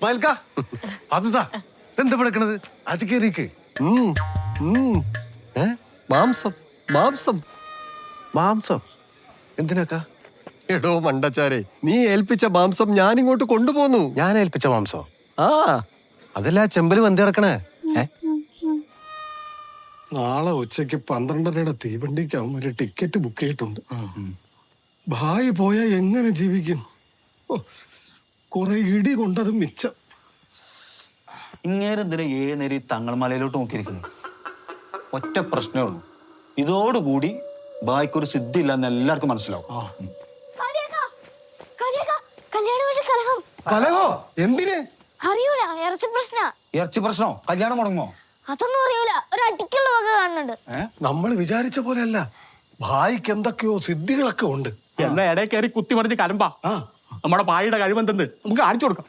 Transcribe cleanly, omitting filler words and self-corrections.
സ്മൈൽക്കാ അതുതാ എന്താ കിടക്കണത് അത് കേറിക്ക്. മാംസം മാംസം മാംസം എന്തിനാക്കാ? എടോ മണ്ടച്ചാരെ, നീ ഏൽപ്പിച്ച മാംസം ഞാൻ ഇങ്ങോട്ട് കൊണ്ടുപോന്നു. ഞാൻ ഏൽപ്പിച്ച മാംസം ആ അതല്ല ചെമ്പല് വന്തി കിടക്കണേ. നാളെ ഉച്ചയ്ക്ക് 12:30 തീവണ്ടിക്ക് അവന്മാര് ടിക്കറ്റ് ബുക്ക് ചെയ്തിട്ടുണ്ട്. ഭായി പോയാ എങ്ങനെ ജീവിക്കും? കുറെ ഇടി കൊണ്ടത് മിച്ചം. ഇങ്ങേരെന്തിനാ ഏഴ് നേരം ഈ തങ്ങൾമലയിലോട്ട് നോക്കിയിരിക്കുന്നത്? ഒറ്റ പ്രശ്നമേ ഉള്ളൂ, ഇതോടുകൂടി ബായ്ക്കൊരു സിദ്ധി ഇല്ലെന്ന് എല്ലാവർക്കും മനസ്സിലാവും. കലഹോ എന്തിനെ? അറിയൂല, ഇറച്ചി പ്രശ്ന. ഇറച്ചി പ്രശ്നോ? കല്യാണം മുടങ്ങുമോ? അതൊന്നും അറിയൂല, ഒരു അടിക്കുള്ള വക കാണുന്നുണ്ട്. നമ്മൾ വിചാരിച്ച പോലെയല്ല, ഭായിക്ക് എന്തൊക്കെയോ സിദ്ധികളൊക്കെ ഉണ്ട്. എന്നാ ഇടയിൽ കയറി കുത്തി മറിഞ്ഞ് കലമ്പാ. നമ്മുടെ പായുടെ കഴിവെന്തെന്ന് നമുക്ക് കാണിച്ചു കൊടുക്കാം.